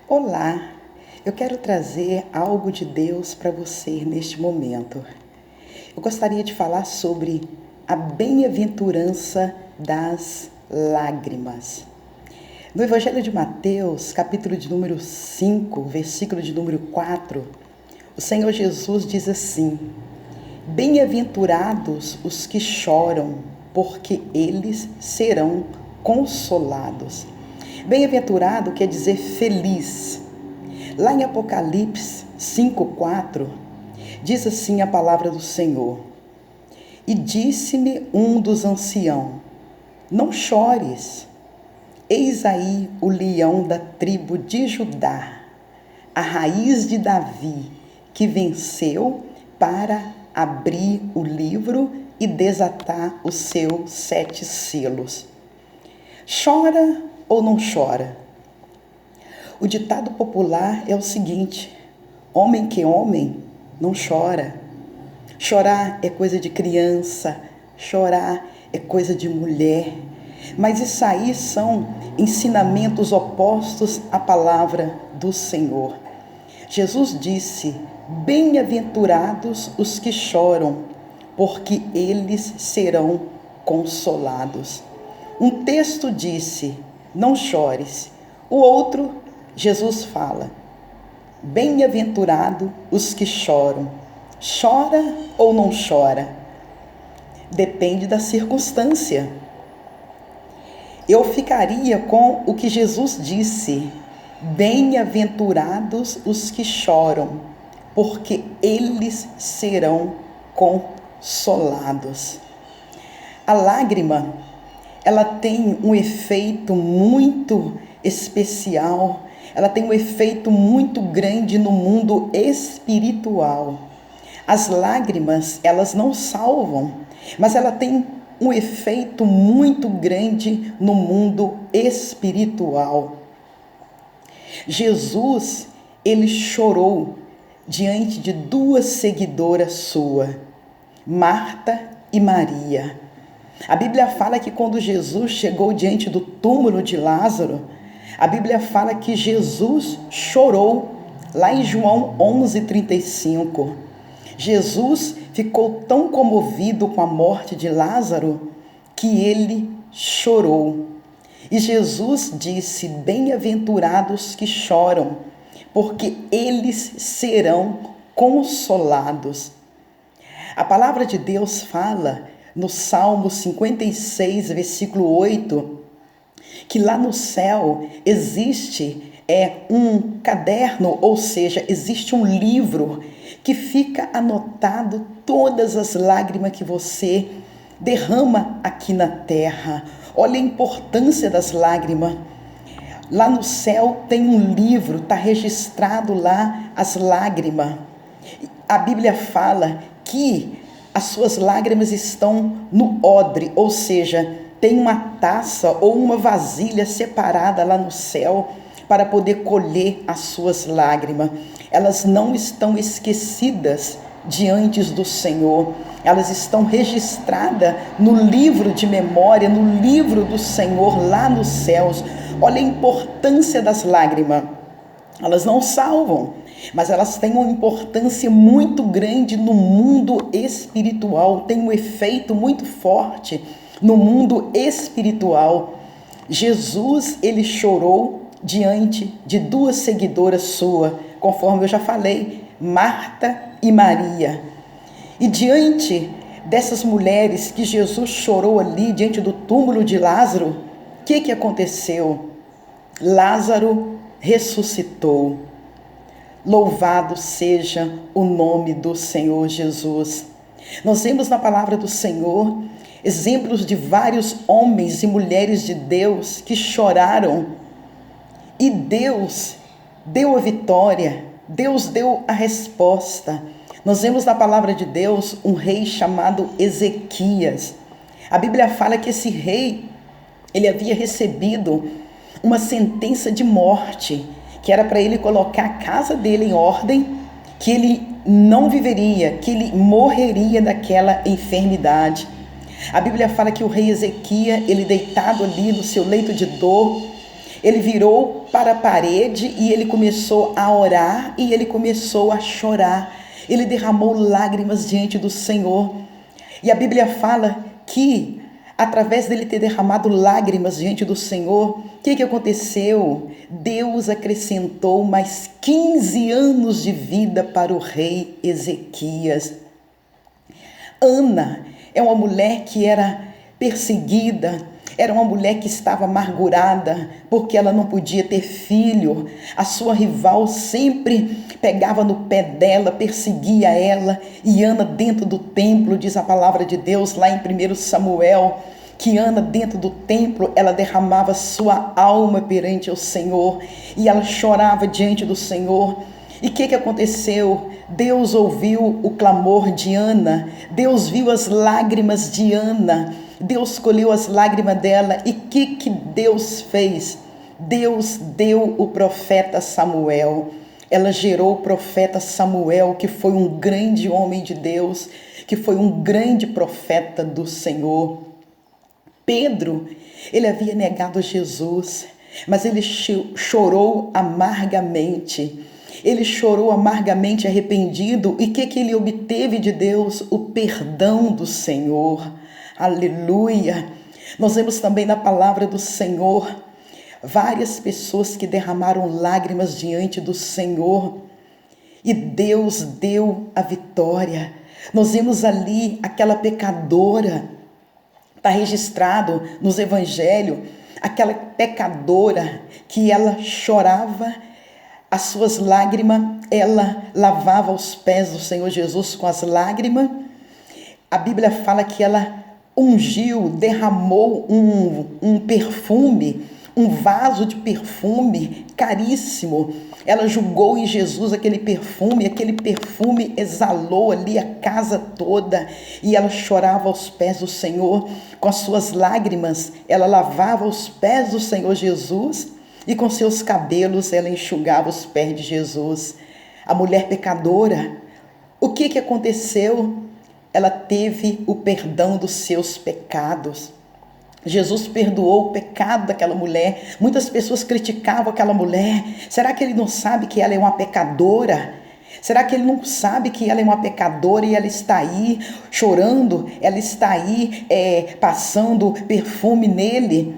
Olá, eu quero trazer algo de Deus para você neste momento. Eu gostaria de falar sobre a bem-aventurança das lágrimas. No Evangelho de Mateus, capítulo de número 5, versículo de número 4, o Senhor Jesus diz assim: Bem-aventurados os que choram, porque eles serão consolados. Bem-aventurado quer dizer feliz. Lá em Apocalipse 5:4, diz assim a palavra do Senhor: E disse-me um dos anciãos: Não chores, eis aí o leão da tribo de Judá, a raiz de Davi, que venceu para abrir o livro e desatar os seus 7 selos. Chora ou não chora? O ditado popular é o seguinte: homem que homem não chora. Chorar é coisa de criança, chorar é coisa de mulher. Mas isso aí são ensinamentos opostos à palavra do Senhor. Jesus disse: Bem-aventurados os que choram, porque eles serão consolados. Um texto disse: Não chores. O outro, Jesus fala: Bem-aventurado os que choram. Chora ou não chora? Depende da circunstância. Eu ficaria com o que Jesus disse: Bem-aventurados os que choram, porque eles serão consolados. A lágrima, ela tem um efeito muito especial, ela tem um efeito muito grande no mundo espiritual. As lágrimas, elas não salvam, mas ela tem um efeito muito grande no mundo espiritual. Jesus, ele chorou diante de 2 seguidoras suas, Marta e Maria. A Bíblia fala que quando Jesus chegou diante do túmulo de Lázaro, a Bíblia fala que Jesus chorou, lá em João 11:35. Jesus ficou tão comovido com a morte de Lázaro que ele chorou. E Jesus disse: Bem-aventurados que choram, porque eles serão consolados. A palavra de Deus fala no Salmo 56, versículo 8, que lá no céu existe um caderno, ou seja, existe um livro que fica anotado todas as lágrimas que você derrama aqui na terra. Olha a importância das lágrimas. Lá no céu tem um livro, está registrado lá as lágrimas. A Bíblia fala que as suas lágrimas estão no odre, ou seja, tem uma taça ou uma vasilha separada lá no céu para poder colher as suas lágrimas. Elas não estão esquecidas diante do Senhor. Elas estão registradas no livro de memória, no livro do Senhor lá nos céus. Olha a importância das lágrimas. Elas não salvam, mas elas têm uma importância muito grande no mundo espiritual, tem um efeito muito forte no mundo espiritual. Jesus, ele chorou diante de 2 seguidoras suas, conforme eu já falei, Marta e Maria. E diante dessas mulheres que Jesus chorou ali, diante do túmulo de Lázaro, o que aconteceu? Lázaro ressuscitou. Louvado seja o nome do Senhor Jesus. Nós vemos na palavra do Senhor exemplos de vários homens e mulheres de Deus que choraram e Deus deu a vitória, Deus deu a resposta. Nós vemos na palavra de Deus um rei chamado Ezequias. A Bíblia fala que esse rei, ele havia recebido uma sentença de morte, que era para ele colocar a casa dele em ordem, que ele não viveria, que ele morreria daquela enfermidade. A Bíblia fala que o rei Ezequias, ele deitado ali no seu leito de dor, ele virou para a parede e ele começou a orar e ele começou a chorar. Ele derramou lágrimas diante do Senhor. E a Bíblia fala que, através dele ter derramado lágrimas diante do Senhor, o que aconteceu? Deus acrescentou mais 15 anos de vida para o rei Ezequias. Ana é uma mulher que era perseguida, era uma mulher que estava amargurada, porque ela não podia ter filho. A sua rival sempre pegava no pé dela, perseguia ela. E Ana dentro do templo, diz a palavra de Deus lá em 1 Samuel, que Ana dentro do templo, ela derramava sua alma perante o Senhor. E ela chorava diante do Senhor. E o que aconteceu? Deus ouviu o clamor de Ana, Deus viu as lágrimas de Ana, Deus colheu as lágrimas dela. E o que Deus fez? Deus deu o profeta Samuel. Ela gerou o profeta Samuel, que foi um grande homem de Deus, que foi um grande profeta do Senhor. Pedro, ele havia negado Jesus, mas ele chorou amargamente. Ele chorou amargamente arrependido. E o que ele obteve de Deus? O perdão do Senhor. Aleluia! Nós vemos também na palavra do Senhor várias pessoas que derramaram lágrimas diante do Senhor e Deus deu a vitória. Nós vemos ali aquela pecadora, está registrado nos evangelhos, aquela pecadora que ela chorava, as suas lágrimas, ela lavava os pés do Senhor Jesus com as lágrimas. A Bíblia fala que ela ungiu, derramou um perfume, um vaso de perfume caríssimo. Ela jogou em Jesus aquele perfume exalou ali a casa toda. E ela chorava aos pés do Senhor, com as suas lágrimas, ela lavava os pés do Senhor Jesus. E com seus cabelos ela enxugava os pés de Jesus. A mulher pecadora, o que aconteceu? Ela teve o perdão dos seus pecados. Jesus perdoou o pecado daquela mulher. Muitas pessoas criticavam aquela mulher. Será que ele não sabe que ela é uma pecadora? Será que ele não sabe que ela é uma pecadora e ela está aí chorando? Ela está aí passando perfume nele?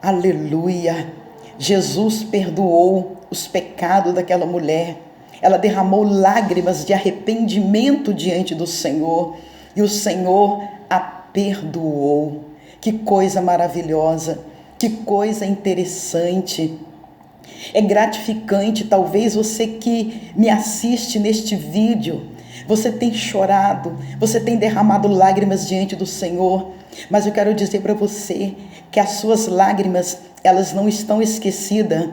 Aleluia! Jesus perdoou os pecados daquela mulher. Ela derramou lágrimas de arrependimento diante do Senhor. E o Senhor a perdoou. Que coisa maravilhosa. Que coisa interessante. É gratificante. Talvez você que me assiste neste vídeo, você tem chorado, você tem derramado lágrimas diante do Senhor. Mas eu quero dizer para você que as suas lágrimas, elas não estão esquecidas.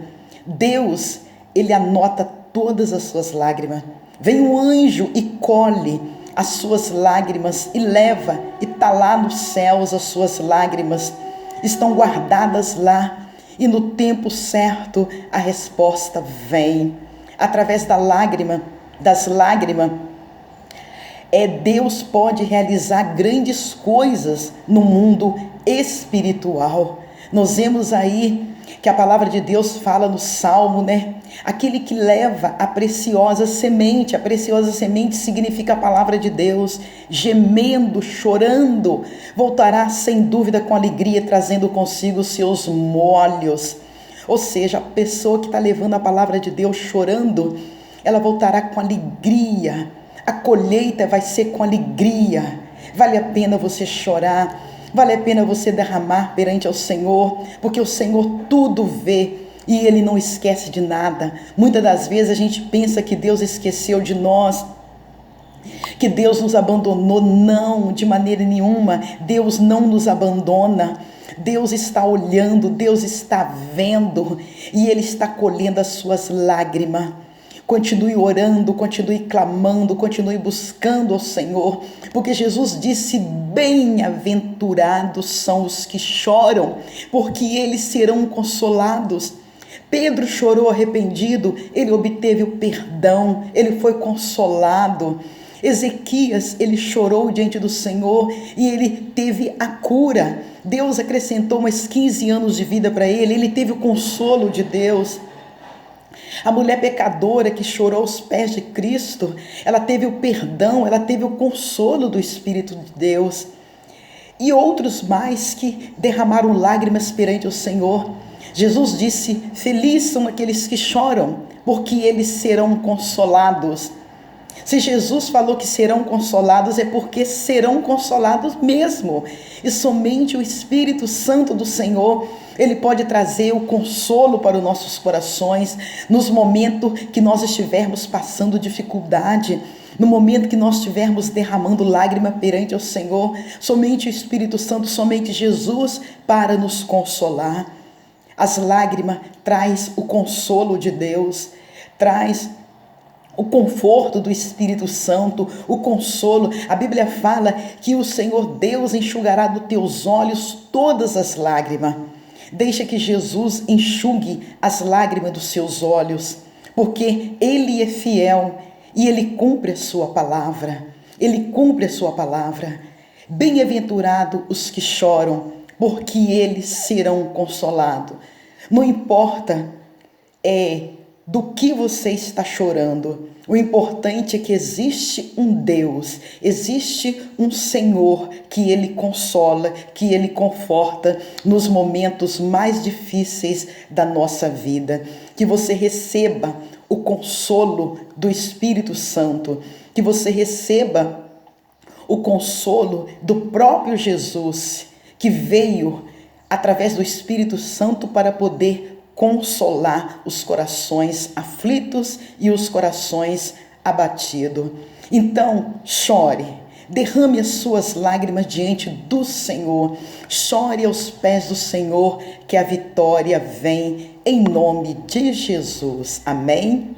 Deus, ele anota todas as suas lágrimas. Vem um anjo e colhe as suas lágrimas e leva, e está lá nos céus as suas lágrimas. Estão guardadas lá e no tempo certo a resposta vem. Através das lágrimas, Deus pode realizar grandes coisas no mundo espiritual. Nós vemos aí que a palavra de Deus fala no Salmo, né? Aquele que leva a preciosa semente significa a palavra de Deus, gemendo, chorando, voltará sem dúvida com alegria, trazendo consigo os seus molhos. Ou seja, a pessoa que está levando a palavra de Deus chorando, ela voltará com alegria. A colheita vai ser com alegria. Vale a pena você chorar, vale a pena você derramar perante ao Senhor, porque o Senhor tudo vê e Ele não esquece de nada. Muitas das vezes a gente pensa que Deus esqueceu de nós, que Deus nos abandonou. Não, de maneira nenhuma. Deus não nos abandona. Deus está olhando, Deus está vendo e Ele está colhendo as suas lágrimas. Continue orando, continue clamando, continue buscando ao Senhor, porque Jesus disse: bem-aventurados são os que choram, porque eles serão consolados. Pedro chorou arrependido, ele obteve o perdão, ele foi consolado. Ezequias, ele chorou diante do Senhor e ele teve a cura. Deus acrescentou mais 15 anos de vida para ele teve o consolo de Deus. A mulher pecadora que chorou aos pés de Cristo, ela teve o perdão, ela teve o consolo do Espírito de Deus. E outros mais que derramaram lágrimas perante o Senhor. Jesus disse: felizes são aqueles que choram, porque eles serão consolados. Se Jesus falou que serão consolados, é porque serão consolados mesmo. E somente o Espírito Santo do Senhor, ele pode trazer o consolo para os nossos corações, nos momentos que nós estivermos passando dificuldade, no momento que nós estivermos derramando lágrima perante o Senhor, somente o Espírito Santo, somente Jesus para nos consolar. As lágrimas traz o consolo de Deus, traz o conforto do Espírito Santo, o consolo. A Bíblia fala que o Senhor Deus enxugará dos teus olhos todas as lágrimas. Deixa que Jesus enxugue as lágrimas dos seus olhos, porque Ele é fiel e Ele cumpre a sua palavra. Ele cumpre a sua palavra. Bem-aventurado os que choram, porque eles serão consolados. Não importa do que você está chorando. O importante é que existe um Deus, existe um Senhor que Ele consola, que Ele conforta nos momentos mais difíceis da nossa vida. Que você receba o consolo do Espírito Santo, que você receba o consolo do próprio Jesus, que veio através do Espírito Santo para poder consolar os corações aflitos e os corações abatidos. Então, chore, derrame as suas lágrimas diante do Senhor, chore aos pés do Senhor, que a vitória vem em nome de Jesus. Amém?